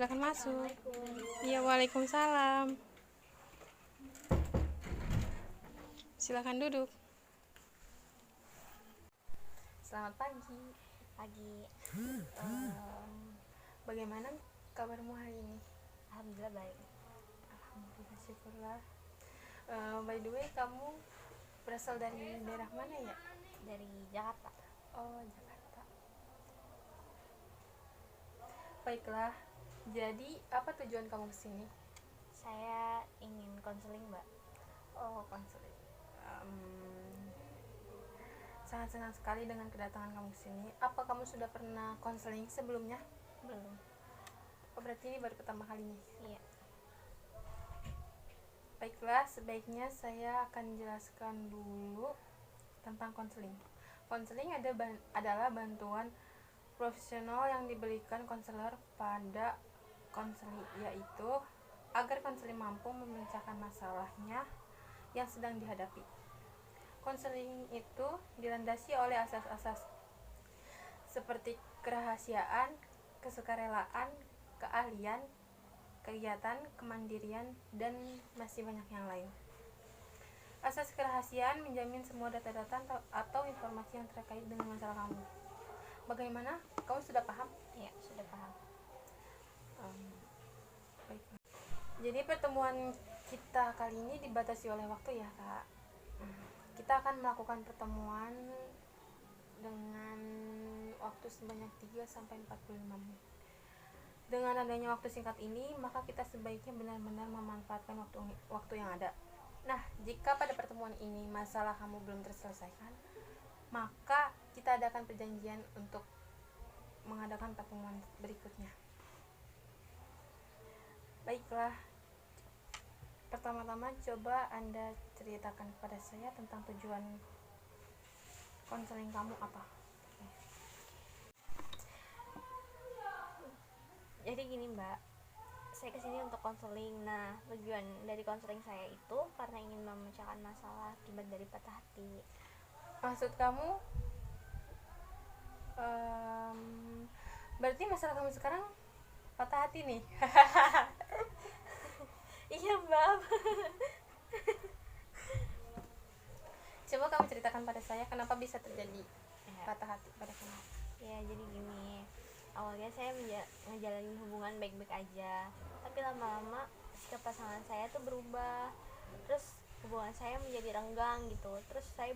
Silakan masuk. Iya, waalaikumsalam. Silakan duduk. Selamat pagi. Pagi. Bagaimana kabarmu hari ini? Alhamdulillah baik. Alhamdulillah, syukurlah. By the way, kamu berasal dari daerah mana ya? Dari Jakarta. Oh, Jakarta. Baiklah. Jadi, apa tujuan kamu kesini? Saya ingin konseling, Mbak. Oh, konseling. Sangat senang sekali dengan kedatangan kamu kesini. Apa kamu sudah pernah konseling sebelumnya? Belum. Oh, berarti ini baru pertama kalinya. Iya. Baiklah, sebaiknya saya akan jelaskan dulu tentang konseling. Konseling adalah bantuan profesional yang diberikan konselor pada konseling, yaitu agar konseling mampu memecahkan masalahnya yang sedang dihadapi. Konseling itu dilandasi oleh asas-asas seperti kerahasiaan, kesukarelaan, keahlian, kegiatan, kemandirian, dan masih banyak yang lain. Asas kerahasiaan menjamin semua data-data atau informasi yang terkait dengan masalah kamu. Bagaimana? Kamu sudah paham? Iya, sudah paham. Baik. Jadi pertemuan kita kali ini dibatasi oleh waktu ya, Kak. Kita akan melakukan pertemuan dengan waktu sebanyak 3-45 menit. Dengan adanya waktu singkat ini, maka kita sebaiknya benar-benar memanfaatkan waktu yang ada. Nah, jika pada pertemuan ini masalah kamu belum terselesaikan, maka kita adakan perjanjian untuk mengadakan pertemuan berikutnya. Baiklah, pertama-tama coba Anda ceritakan kepada saya tentang tujuan konseling kamu apa? Jadi gini, Mbak. Saya kesini untuk konseling. Nah, tujuan dari konseling saya itu karena ingin memecahkan masalah akibat dari patah hati. Maksud kamu berarti masalah kamu sekarang patah hati nih? Iya, Mbak. Coba kamu ceritakan pada saya kenapa bisa terjadi patah hati pada kamu. Ya, jadi gini. Awalnya saya ngejalanin hubungan baik-baik aja, tapi lama-lama sikap pasangan saya tuh berubah. Terus hubungan saya menjadi renggang gitu. Terus saya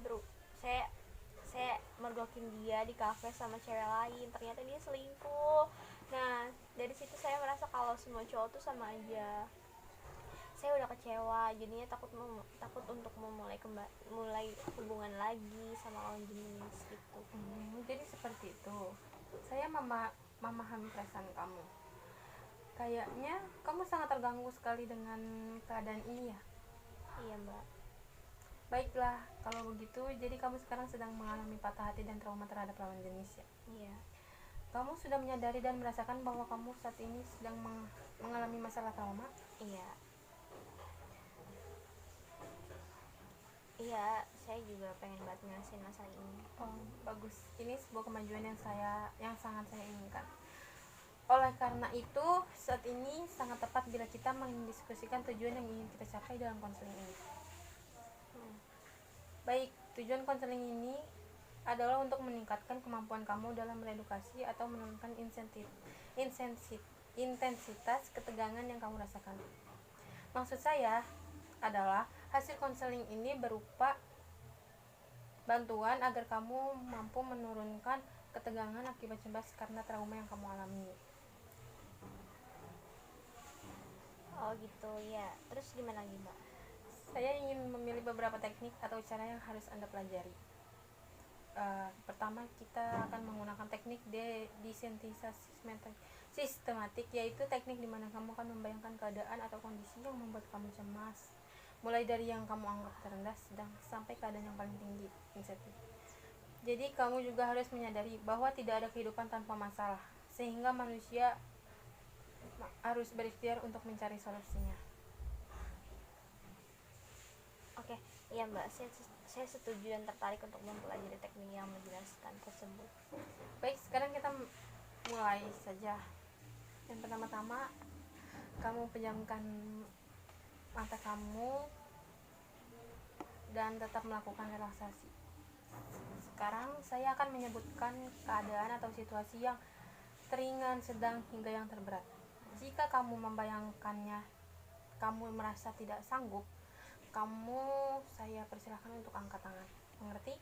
mergokin dia di kafe sama cewek lain. Ternyata dia selingkuh. Nah, dari situ saya merasa kalau semua cowok tuh sama aja. Saya udah kecewa, jadinya takut untuk mulai hubungan lagi sama lawan jenis gitu. Jadi seperti itu. Saya memahami perasaan kamu. Kayaknya kamu sangat terganggu sekali dengan keadaan ini ya. Iya, Mbak. Baiklah, kalau begitu jadi kamu sekarang sedang mengalami patah hati dan trauma terhadap lawan jenis ya. Iya. Kamu sudah menyadari dan merasakan bahwa kamu saat ini sedang mengalami masalah trauma? Iya. Iya, saya juga pengen banget ngerasain masalah ini. Oh, bagus. Ini sebuah kemajuan yang sangat saya inginkan. Oleh karena itu, saat ini sangat tepat bila kita mendiskusikan tujuan yang ingin kita capai dalam konseling ini. Baik, tujuan konseling ini adalah untuk meningkatkan kemampuan kamu dalam meredukasi atau menurunkan intensitas ketegangan yang kamu rasakan. Maksud saya adalah hasil konseling ini berupa bantuan agar kamu mampu menurunkan ketegangan akibat cemas karena trauma yang kamu alami. Oh gitu ya. Terus gimana lagi, Mbak? Saya ingin memilih beberapa teknik atau cara yang harus Anda pelajari. Pertama, kita akan menggunakan teknik desensitisasi sistematik, yaitu teknik di mana kamu akan membayangkan keadaan atau kondisi yang membuat kamu cemas, mulai dari yang kamu anggap terendah, sedang, sampai keadaan yang paling tinggi, anxiety. Jadi kamu juga harus menyadari bahwa tidak ada kehidupan tanpa masalah, sehingga manusia harus berikhtiar untuk mencari solusinya. Oke, iya Mbak, saya setuju dan tertarik untuk mempelajari teknik yang menjelaskan tersebut. Baik, sekarang kita mulai saja. Yang pertama-tama, kamu pejamkan mata kamu dan tetap melakukan relaksasi. Sekarang saya akan menyebutkan keadaan atau situasi yang ringan, sedang, hingga yang terberat. Jika kamu membayangkannya, kamu merasa tidak sanggup, saya persilahkan untuk angkat tangan. Mengerti?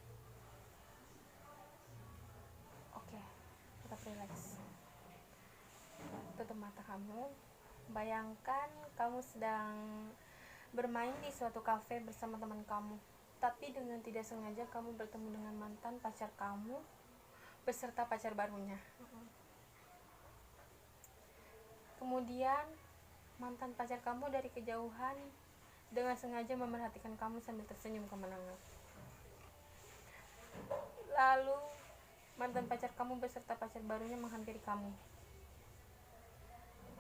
Oke, tetap relax. Tutup mata kamu. Bayangkan kamu sedang bermain di suatu kafe bersama teman kamu, tapi dengan tidak sengaja kamu bertemu dengan mantan pacar kamu beserta pacar barunya. Kemudian mantan pacar kamu dari kejauhan dengan sengaja memerhatikan kamu sambil tersenyum kemenangan. Lalu mantan pacar kamu beserta pacar barunya menghampiri kamu,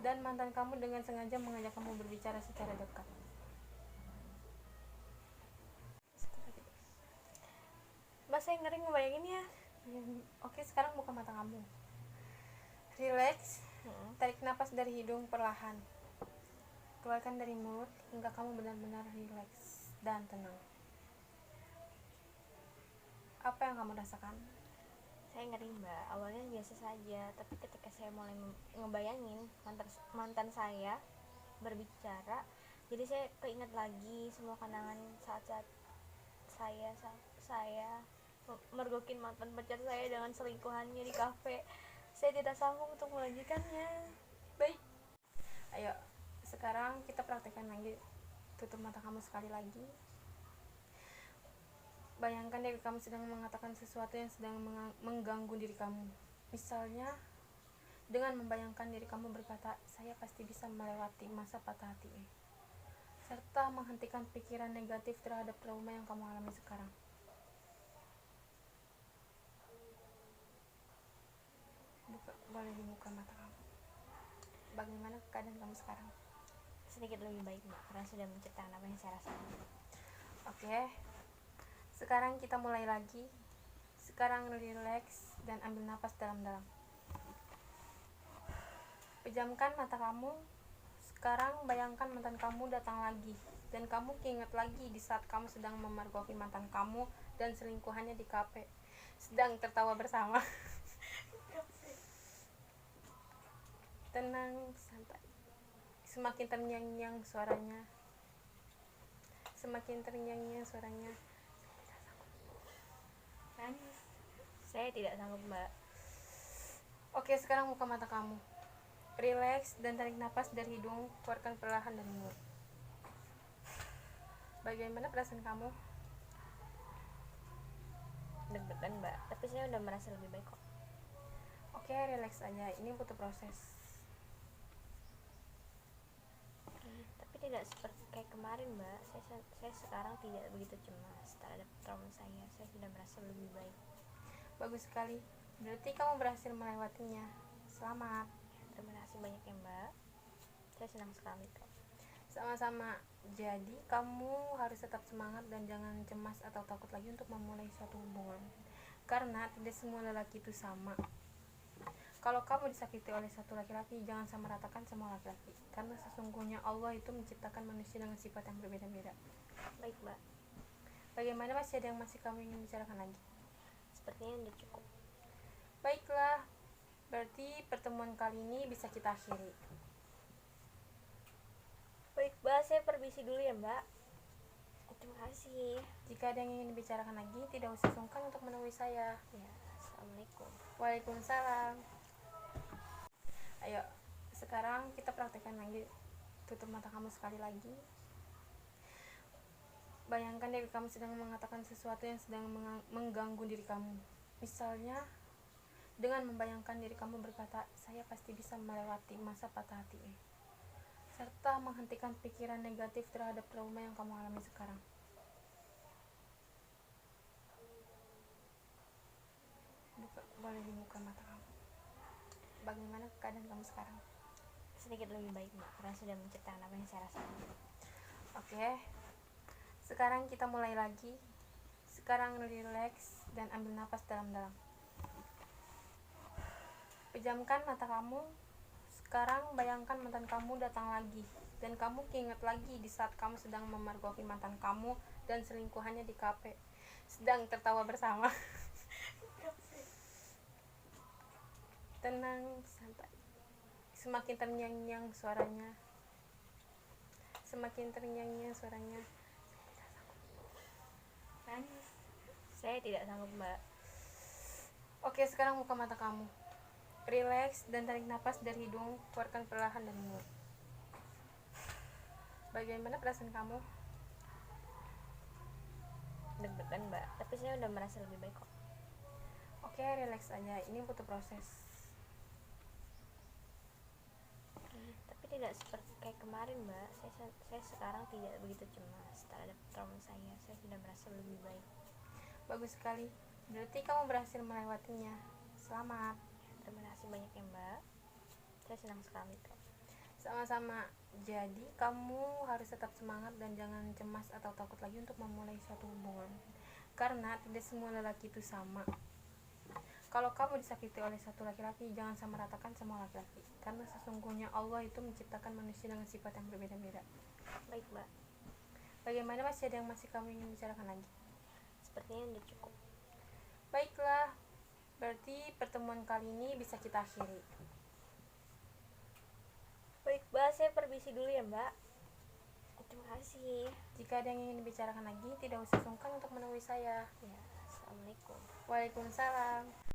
dan mantan kamu dengan sengaja mengajak kamu berbicara secara dekat. Mbak, saya ngeri ngebayangin ya. Oke, sekarang buka mata kamu. Relax. Tarik napas dari hidung perlahan. Keluarkan dari mulut hingga kamu benar-benar relax dan tenang. Apa yang kamu rasakan? Saya ngeri, Mbak. Awalnya biasa saja, tapi ketika saya mulai ngebayangin mantan saya berbicara, jadi saya keinget lagi semua kenangan saat-saat saya mergokin mantan pacar saya dengan selingkuhannya di kafe. Saya tidak sanggup untuk melanjutkannya. Baik. Ayo, sekarang kita praktekkan lagi. Tutup mata kamu sekali lagi. Bayangkan diri kamu sedang mengatakan sesuatu yang sedang mengganggu diri kamu. Misalnya, dengan membayangkan diri kamu berkata, saya pasti bisa melewati masa patah hati ini, serta menghentikan pikiran negatif terhadap trauma yang kamu alami sekarang. Boleh dibuka mata kamu. Bagaimana keadaan kamu sekarang? Sedikit lebih baik, Mbak, karena sudah menceritakan apa yang saya rasakan. Oke. Sekarang kita mulai lagi. Sekarang relax dan ambil napas dalam-dalam. Pejamkan mata kamu. Sekarang bayangkan mantan kamu datang lagi, dan kamu keinget lagi di saat kamu sedang memergoki mantan kamu dan selingkuhannya di kafe, sedang tertawa bersama. Tenang, santai. Semakin terngiang-ngiang suaranya. Nangis. Saya tidak sanggup, Mbak. Oke, sekarang buka mata kamu. Relax dan tarik napas dari hidung, keluarkan perlahan dari mulut. Bagaimana perasaan kamu? Deg-degan, Mbak, tapi saya udah merasa lebih baik kok. Oke, relax aja. Ini butuh proses. Tapi tidak seperti kayak kemarin, Mbak. Saya sekarang tidak begitu cemas terhadap trauma saya. Saya sudah merasa lebih baik. Bagus sekali. Berarti kamu berhasil melewatinya. Selamat. Terima kasih banyak ya, Mbak. Saya senang sekali kok. Sama-sama. Jadi kamu harus tetap semangat dan jangan cemas atau takut lagi untuk memulai suatu hubungan, karena tidak semua lelaki itu sama. Kalau kamu disakiti oleh satu laki-laki, jangan samaratakan semua laki-laki, karena sesungguhnya Allah itu menciptakan manusia dengan sifat yang berbeda-beda. Baik, Mbak. Bagaimana, masih ada yang masih kamu ingin bicarakan lagi? Sepertinya udah cukup. Baiklah, berarti pertemuan kali ini bisa kita akhiri. Baik, Mbak, saya permisi dulu ya, Mbak. Terima kasih. Jika ada yang ingin dibicarakan lagi, tidak usah sungkan untuk menemui saya. Ya, assalamualaikum. Waalaikumsalam. Ayo, sekarang kita praktekkan lagi. Tutup mata kamu sekali lagi. Bayangkan diri kamu sedang mengatakan sesuatu yang sedang mengganggu diri kamu. Misalnya, dengan membayangkan diri kamu berkata, saya pasti bisa melewati masa patah hati ini, serta menghentikan pikiran negatif terhadap trauma yang kamu alami sekarang. Boleh dibuka mata kamu. Bagaimana keadaan kamu sekarang? Sedikit lebih baik, Mbak, karena sudah menceritakan apa yang saya rasakan. Oke. Sekarang kita mulai lagi. Sekarang relax dan ambil napas dalam-dalam. Pejamkan mata kamu. Sekarang bayangkan mantan kamu datang lagi, dan kamu keinget lagi di saat kamu sedang memergoki mantan kamu dan selingkuhannya di kafe, sedang tertawa bersama. Tenang, santai. Semakin terngiang-ngiang suaranya. Semakin terngiang-ngiang suaranya. Nangis. Saya tidak sanggup, Mbak. Oke, sekarang buka mata kamu. Relax dan tarik napas dari hidung, keluarkan perlahan dari mulut. Bagaimana perasaan kamu? Deg-degan, Mbak. Tapi saya udah merasa lebih baik kok. Oke, relax aja. Ini butuh proses. Tapi tidak seperti kayak kemarin, Mbak. Saya sekarang tidak begitu cemas terhadap trauma saya. Saya sudah merasa lebih baik. Bagus sekali. Berarti kamu berhasil melewatinya. Selamat. Terima kasih banyak ya, Mbak. Saya senang sekali kok. Sama-sama. Jadi kamu harus tetap semangat dan jangan cemas atau takut lagi untuk memulai suatu hubungan. Karena tidak semua lelaki itu sama. Kalau kamu disakiti oleh satu laki-laki, jangan sama ratakan semua laki-laki. Karena sesungguhnya Allah itu menciptakan manusia dengan sifat yang berbeda-beda. Baik, Mbak. Bagaimana, masih ada yang masih kamu ingin bicarakan lagi? Sepertinya udah cukup. Baiklah, berarti pertemuan kali ini bisa kita akhiri. Baik, Mbak. Saya permisi dulu ya, Mbak. Terima kasih. Jika ada yang ingin dibicarakan lagi, tidak usah sungkan untuk menemui saya. Ya, Assalamualaikum. Waalaikumsalam.